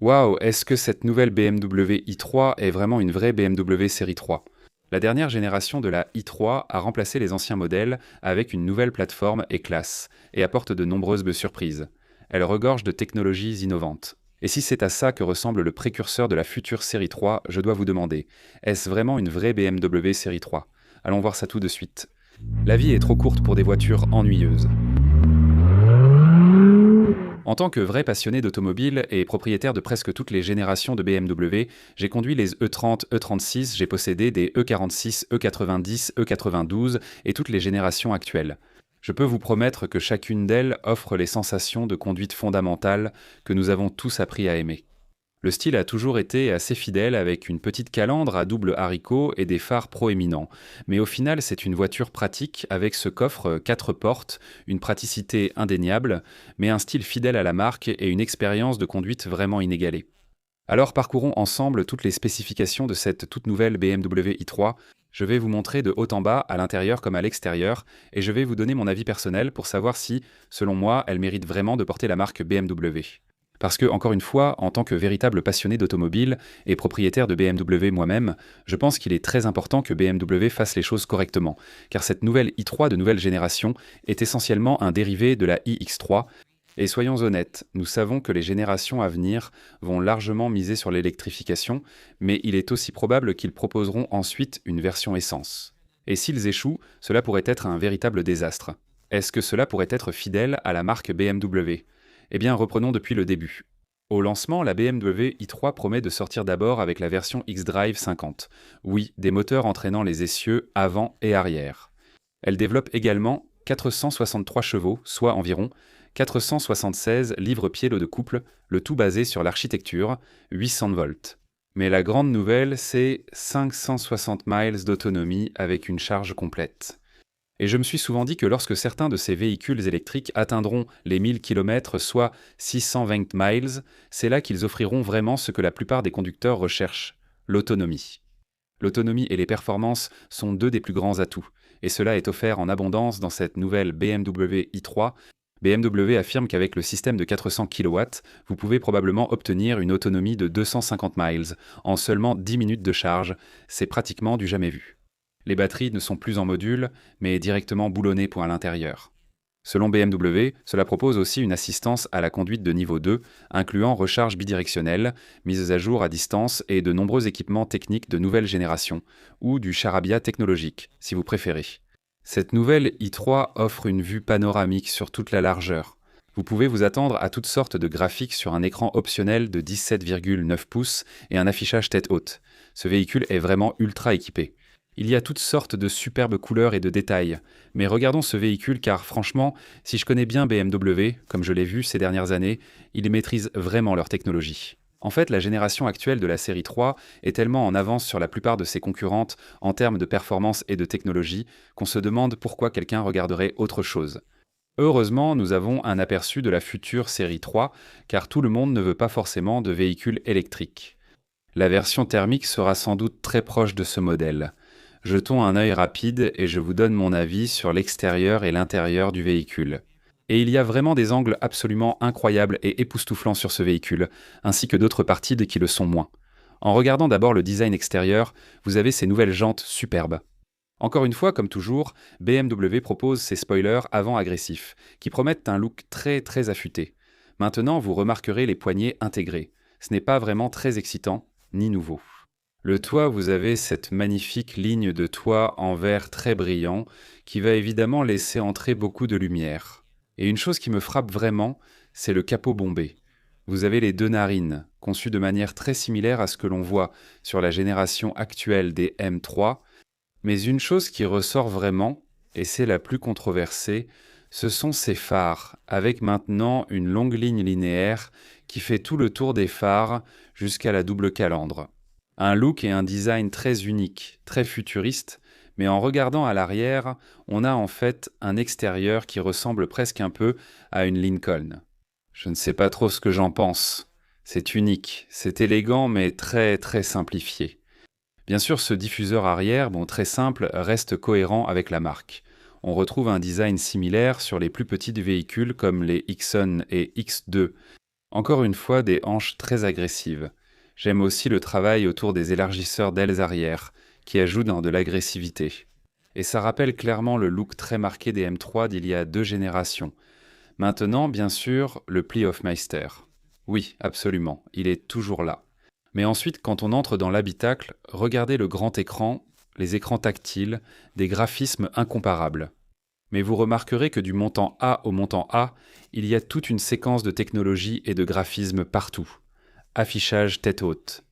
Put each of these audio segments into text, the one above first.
Waouh, est-ce que cette nouvelle BMW i3 est vraiment une vraie BMW série 3? La dernière génération de la i3 a remplacé les anciens modèles avec une nouvelle plateforme et classe, et apporte de nombreuses surprises. Elle regorge de technologies innovantes. Et si c'est à ça que ressemble le précurseur de la future série 3, je dois vous demander, est-ce vraiment une vraie BMW série 3? Allons voir ça tout de suite. La vie est trop courte pour des voitures ennuyeuses. En tant que vrai passionné d'automobile et propriétaire de presque toutes les générations de BMW, j'ai conduit les E30, E36, j'ai possédé des E46, E90, E92 et toutes les générations actuelles. Je peux vous promettre que chacune d'elles offre les sensations de conduite fondamentales que nous avons tous appris à aimer. Le style a toujours été assez fidèle avec une petite calandre à double haricot et des phares proéminents. Mais au final, c'est une voiture pratique avec ce coffre 4 portes, une praticité indéniable, mais un style fidèle à la marque et une expérience de conduite vraiment inégalée. Alors parcourons ensemble toutes les spécifications de cette toute nouvelle BMW i3. Je vais vous montrer de haut en bas, à l'intérieur comme à l'extérieur, et je vais vous donner mon avis personnel pour savoir si, selon moi, elle mérite vraiment de porter la marque BMW. Parce que, encore une fois, en tant que véritable passionné d'automobile et propriétaire de BMW moi-même, je pense qu'il est très important que BMW fasse les choses correctement, car cette nouvelle i3 de nouvelle génération est essentiellement un dérivé de la iX3, et soyons honnêtes, nous savons que les générations à venir vont largement miser sur l'électrification, mais il est aussi probable qu'ils proposeront ensuite une version essence. Et s'ils échouent, cela pourrait être un véritable désastre. Est-ce que cela pourrait être fidèle à la marque BMW? Eh bien, reprenons depuis le début. Au lancement, la BMW i3 promet de sortir d'abord avec la version xDrive 50. Oui, des moteurs entraînant les essieux avant et arrière. Elle développe également 463 chevaux, soit environ 476 livres-pieds de couple, le tout basé sur l'architecture, 800 volts. Mais la grande nouvelle, c'est 560 miles d'autonomie avec une charge complète. Et je me suis souvent dit que lorsque certains de ces véhicules électriques atteindront les 1000 km, soit 620 miles, c'est là qu'ils offriront vraiment ce que la plupart des conducteurs recherchent, l'autonomie. L'autonomie et les performances sont deux des plus grands atouts, et cela est offert en abondance dans cette nouvelle BMW i3. BMW affirme qu'avec le système de 400 kW, vous pouvez probablement obtenir une autonomie de 250 miles en seulement 10 minutes de charge, c'est pratiquement du jamais vu. Les batteries ne sont plus en module, mais directement boulonnées pour à l'intérieur. Selon BMW, cela propose aussi une assistance à la conduite de niveau 2, incluant recharge bidirectionnelle, mise à jour à distance et de nombreux équipements techniques de nouvelle génération, ou du charabia technologique, si vous préférez. Cette nouvelle i3 offre une vue panoramique sur toute la largeur. Vous pouvez vous attendre à toutes sortes de graphiques sur un écran optionnel de 17,9 pouces et un affichage tête haute. Ce véhicule est vraiment ultra équipé. Il y a toutes sortes de superbes couleurs et de détails. Mais regardons ce véhicule car franchement, si je connais bien BMW, comme je l'ai vu ces dernières années, ils maîtrisent vraiment leur technologie. En fait, la génération actuelle de la série 3 est tellement en avance sur la plupart de ses concurrentes en termes de performance et de technologie qu'on se demande pourquoi quelqu'un regarderait autre chose. Heureusement, nous avons un aperçu de la future série 3 car tout le monde ne veut pas forcément de véhicules électriques. La version thermique sera sans doute très proche de ce modèle. Jetons un œil rapide et je vous donne mon avis sur l'extérieur et l'intérieur du véhicule. Et il y a vraiment des angles absolument incroyables et époustouflants sur ce véhicule, ainsi que d'autres parties qui le sont moins. En regardant d'abord le design extérieur, vous avez ces nouvelles jantes superbes. Encore une fois, comme toujours, BMW propose ses spoilers avant agressifs, qui promettent un look très très affûté. Maintenant, vous remarquerez les poignées intégrées. Ce n'est pas vraiment très excitant, ni nouveau. Le toit, vous avez cette magnifique ligne de toit en verre très brillant qui va évidemment laisser entrer beaucoup de lumière. Et une chose qui me frappe vraiment, c'est le capot bombé. Vous avez les deux narines, conçues de manière très similaire à ce que l'on voit sur la génération actuelle des M3, mais une chose qui ressort vraiment, et c'est la plus controversée, ce sont ces phares, avec maintenant une longue ligne linéaire qui fait tout le tour des phares jusqu'à la double calandre. Un look et un design très unique, très futuriste, mais en regardant à l'arrière, on a en fait un extérieur qui ressemble presque un peu à une Lincoln. Je ne sais pas trop ce que j'en pense. C'est unique, c'est élégant mais très très simplifié. Bien sûr, ce diffuseur arrière, bon très simple, reste cohérent avec la marque. On retrouve un design similaire sur les plus petits véhicules comme les Xon et X2, Encore une fois, des hanches très agressives. J'aime aussi le travail autour des élargisseurs d'ailes arrière, qui ajoutent de l'agressivité. Et ça rappelle clairement le look très marqué des M3 d'il y a 2 générations. Maintenant, bien sûr, le pli Hofmeister. Oui, absolument, il est toujours là. Mais ensuite, quand on entre dans l'habitacle, regardez le grand écran, les écrans tactiles, des graphismes incomparables. Mais vous remarquerez que du montant A au montant A, il y a toute une séquence de technologie et de graphismes partout. Affichage tête haute.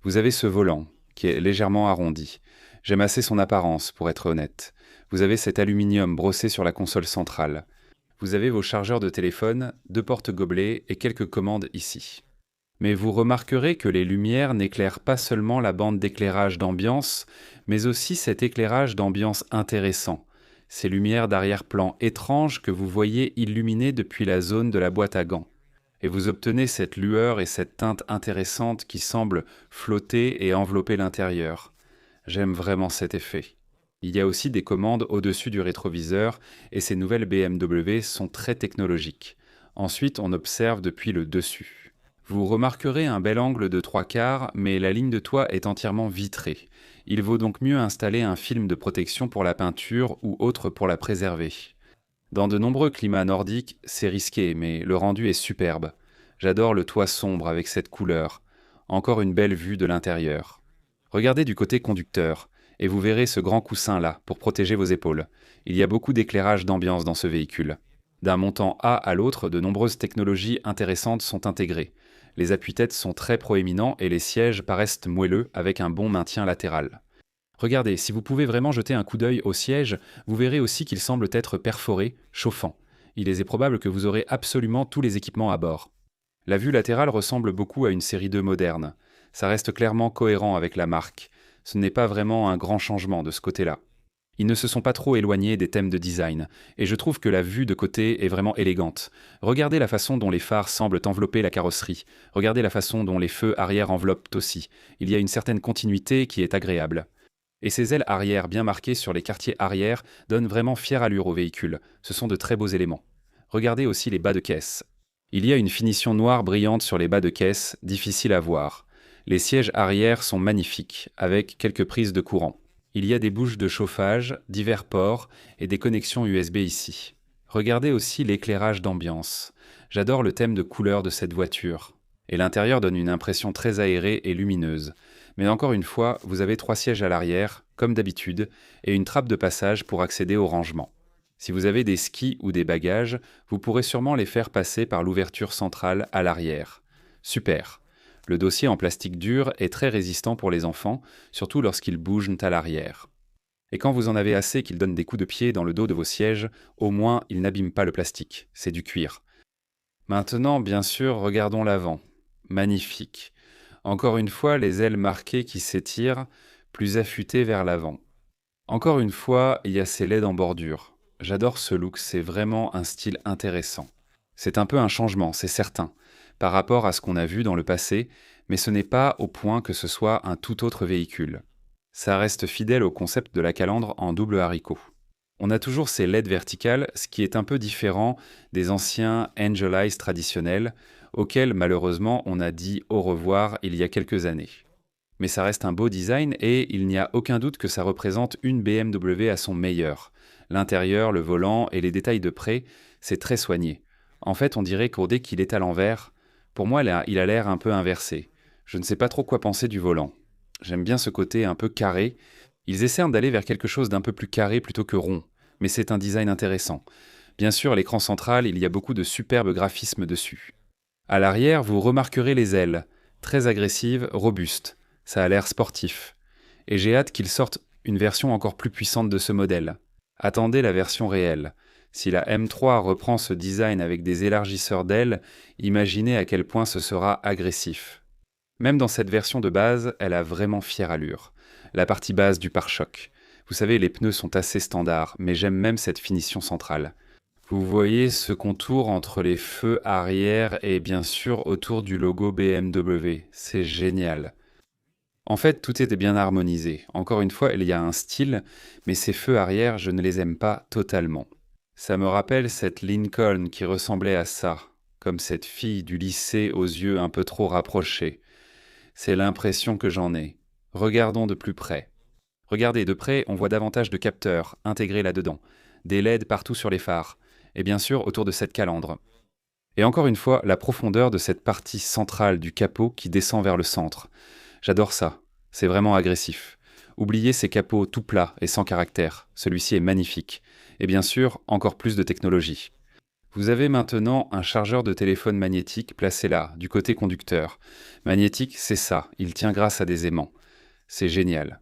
Vous avez ce volant, qui est légèrement arrondi. J'aime assez son apparence, pour être honnête. Vous avez cet aluminium brossé sur la console centrale. Vous avez vos chargeurs de téléphone, 2 portes-gobelets et quelques commandes ici. Mais vous remarquerez que les lumières n'éclairent pas seulement la bande d'éclairage d'ambiance, mais aussi cet éclairage d'ambiance intéressant, ces lumières d'arrière-plan étranges que vous voyez illuminées depuis la zone de la boîte à gants. Et vous obtenez cette lueur et cette teinte intéressante qui semblent flotter et envelopper l'intérieur. J'aime vraiment cet effet. Il y a aussi des commandes au-dessus du rétroviseur et ces nouvelles BMW sont très technologiques. Ensuite, on observe depuis le dessus. Vous remarquerez un bel angle de 3/4, mais la ligne de toit est entièrement vitrée. Il vaut donc mieux installer un film de protection pour la peinture ou autre pour la préserver. Dans de nombreux climats nordiques, c'est risqué, mais le rendu est superbe. J'adore le toit sombre avec cette couleur. Encore une belle vue de l'intérieur. Regardez du côté conducteur, et vous verrez ce grand coussin-là pour protéger vos épaules. Il y a beaucoup d'éclairage d'ambiance dans ce véhicule. D'un montant A à l'autre, de nombreuses technologies intéressantes sont intégrées. Les appuis-têtes sont très proéminents et les sièges paraissent moelleux avec un bon maintien latéral. Regardez, si vous pouvez vraiment jeter un coup d'œil au siège, vous verrez aussi qu'il semble être perforé, chauffant. Il est probable que vous aurez absolument tous les équipements à bord. La vue latérale ressemble beaucoup à une série 2 moderne. Ça reste clairement cohérent avec la marque. Ce n'est pas vraiment un grand changement de ce côté-là. Ils ne se sont pas trop éloignés des thèmes de design, et je trouve que la vue de côté est vraiment élégante. Regardez la façon dont les phares semblent envelopper la carrosserie. Regardez la façon dont les feux arrière enveloppent aussi. Il y a une certaine continuité qui est agréable. Et ces ailes arrière bien marquées sur les quartiers arrière donnent vraiment fière allure au véhicule. Ce sont de très beaux éléments. Regardez aussi les bas de caisse. Il y a une finition noire brillante sur les bas de caisse, difficile à voir. Les sièges arrière sont magnifiques, avec quelques prises de courant. Il y a des bouches de chauffage, divers ports et des connexions USB ici. Regardez aussi l'éclairage d'ambiance. J'adore le thème de couleur de cette voiture. Et l'intérieur donne une impression très aérée et lumineuse. Mais encore une fois, vous avez 3 sièges à l'arrière, comme d'habitude, et une trappe de passage pour accéder au rangement. Si vous avez des skis ou des bagages, vous pourrez sûrement les faire passer par l'ouverture centrale à l'arrière. Super! Le dossier en plastique dur est très résistant pour les enfants, surtout lorsqu'ils bougent à l'arrière. Et quand vous en avez assez qu'ils donnent des coups de pied dans le dos de vos sièges, au moins ils n'abîment pas le plastique, c'est du cuir. Maintenant, bien sûr, regardons l'avant. Magnifique. Encore une fois, les ailes marquées qui s'étirent, plus affûtées vers l'avant. Encore une fois, il y a ces LED en bordure. J'adore ce look, c'est vraiment un style intéressant. C'est un peu un changement, c'est certain, par rapport à ce qu'on a vu dans le passé, mais ce n'est pas au point que ce soit un tout autre véhicule. Ça reste fidèle au concept de la calandre en double haricot. On a toujours ces LED verticales, ce qui est un peu différent des anciens Angel Eyes traditionnels, auxquels malheureusement on a dit au revoir il y a quelques années. Mais ça reste un beau design et il n'y a aucun doute que ça représente une BMW à son meilleur. L'intérieur, le volant et les détails de près, c'est très soigné. En fait, on dirait qu'au dès qu'il est à l'envers, pour moi là, il a l'air un peu inversé. Je ne sais pas trop quoi penser du volant. J'aime bien ce côté un peu carré. Ils essaient d'aller vers quelque chose d'un peu plus carré plutôt que rond, mais c'est un design intéressant. Bien sûr, à l'écran central, il y a beaucoup de superbes graphismes dessus. À l'arrière, vous remarquerez les ailes, très agressives, robustes. Ça a l'air sportif. Et j'ai hâte qu'ils sortent une version encore plus puissante de ce modèle. Attendez la version réelle. Si la M3 reprend ce design avec des élargisseurs d'ailes, imaginez à quel point ce sera agressif. Même dans cette version de base, elle a vraiment fière allure. La partie basse du pare-choc. Vous savez, les pneus sont assez standards, mais j'aime même cette finition centrale. Vous voyez ce contour entre les feux arrière et bien sûr autour du logo BMW. C'est génial. En fait, tout était bien harmonisé. Encore une fois, il y a un style, mais ces feux arrière, je ne les aime pas totalement. Ça me rappelle cette Lincoln qui ressemblait à ça. comme cette fille du lycée aux yeux un peu trop rapprochés. C'est l'impression que j'en ai. Regardons de plus près. Regardez, de près, on voit davantage de capteurs intégrés là-dedans, des LED partout sur les phares, et bien sûr autour de cette calandre. Et encore une fois, la profondeur de cette partie centrale du capot qui descend vers le centre. J'adore ça, c'est vraiment agressif. Oubliez ces capots tout plats et sans caractère, celui-ci est magnifique. Et bien sûr, encore plus de technologie. Vous avez maintenant un chargeur de téléphone magnétique placé là, du côté conducteur. Magnétique, c'est ça, il tient grâce à des aimants. C'est génial.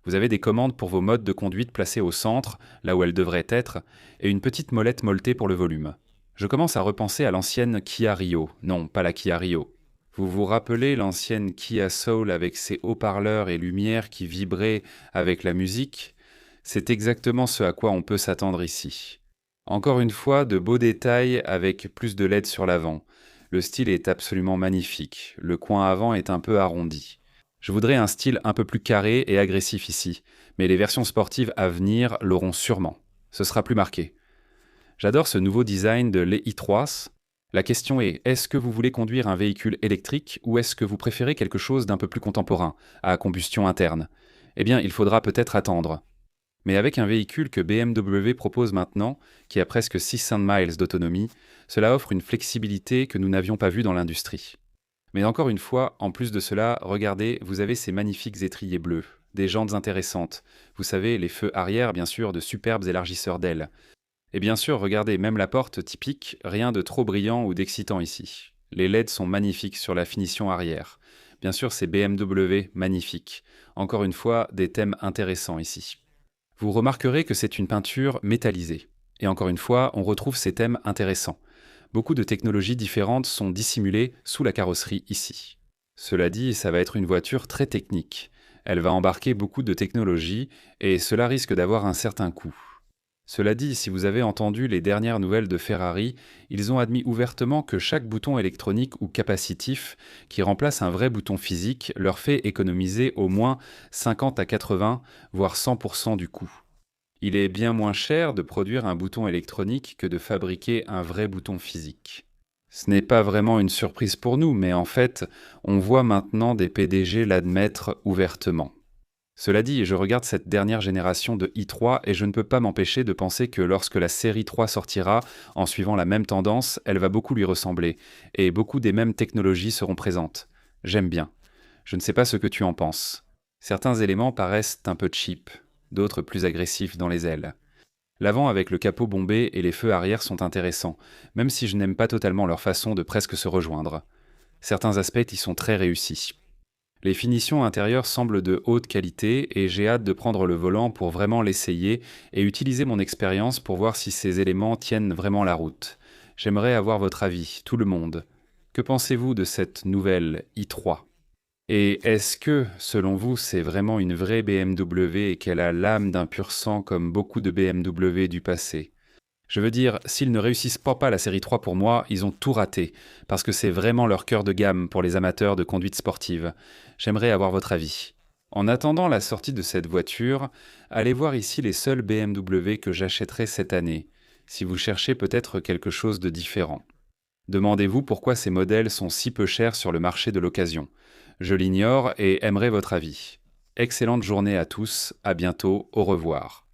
Vous avez des commandes pour vos modes de conduite placées au centre, là où elles devraient être, et une petite molette molletée pour le volume. Je commence à repenser à l'ancienne Kia Rio. Non, pas la Kia Rio. Vous vous rappelez l'ancienne Kia Soul avec ses haut-parleurs et lumières qui vibraient avec la musique? C'est exactement ce à quoi on peut s'attendre ici. Encore une fois, de beaux détails avec plus de LED sur l'avant. Le style est absolument magnifique. Le coin avant est un peu arrondi. Je voudrais un style un peu plus carré et agressif ici, mais les versions sportives à venir l'auront sûrement. Ce sera plus marqué. J'adore ce nouveau design de l'e-i3. La question est-ce que vous voulez conduire un véhicule électrique ou est-ce que vous préférez quelque chose d'un peu plus contemporain, à combustion interne? Eh bien, il faudra peut-être attendre. Mais avec un véhicule que BMW propose maintenant, qui a presque 600 miles d'autonomie, cela offre une flexibilité que nous n'avions pas vue dans l'industrie. Mais encore une fois, en plus de cela, regardez, vous avez ces magnifiques étriers bleus, des jantes intéressantes, vous savez, les feux arrière, bien sûr, de superbes élargisseurs d'ailes. Et bien sûr, regardez, même la porte typique, rien de trop brillant ou d'excitant ici. Les LED sont magnifiques sur la finition arrière. Bien sûr, c'est BMW, magnifique. Encore une fois, des thèmes intéressants ici. Vous remarquerez que c'est une peinture métallisée. Et encore une fois, on retrouve ces thèmes intéressants. Beaucoup de technologies différentes sont dissimulées sous la carrosserie ici. Cela dit, ça va être une voiture très technique. Elle va embarquer beaucoup de technologies et cela risque d'avoir un certain coût. Cela dit, si vous avez entendu les dernières nouvelles de Ferrari, ils ont admis ouvertement que chaque bouton électronique ou capacitif qui remplace un vrai bouton physique leur fait économiser au moins 50 à 80, voire 100% du coût. Il est bien moins cher de produire un bouton électronique que de fabriquer un vrai bouton physique. Ce n'est pas vraiment une surprise pour nous, mais en fait, on voit maintenant des PDG l'admettre ouvertement. Cela dit, je regarde cette dernière génération de i3 et je ne peux pas m'empêcher de penser que lorsque la série 3 sortira, en suivant la même tendance, elle va beaucoup lui ressembler, et beaucoup des mêmes technologies seront présentes. J'aime bien. Je ne sais pas ce que tu en penses. Certains éléments paraissent un peu cheap, d'autres plus agressifs dans les ailes. L'avant avec le capot bombé et les feux arrière sont intéressants, même si je n'aime pas totalement leur façon de presque se rejoindre. Certains aspects y sont très réussis. Les finitions intérieures semblent de haute qualité et j'ai hâte de prendre le volant pour vraiment l'essayer et utiliser mon expérience pour voir si ces éléments tiennent vraiment la route. J'aimerais avoir votre avis, tout le monde. Que pensez-vous de cette nouvelle i3 ? Et est-ce que, selon vous, c'est vraiment une vraie BMW et qu'elle a l'âme d'un pur sang comme beaucoup de BMW du passé ? Je veux dire, s'ils ne réussissent pas la série 3 pour moi, ils ont tout raté, parce que c'est vraiment leur cœur de gamme pour les amateurs de conduite sportive. J'aimerais avoir votre avis. En attendant la sortie de cette voiture, allez voir ici les seuls BMW que j'achèterai cette année, si vous cherchez peut-être quelque chose de différent. Demandez-vous pourquoi ces modèles sont si peu chers sur le marché de l'occasion. Je l'ignore et aimerais votre avis. Excellente journée à tous, à bientôt, au revoir.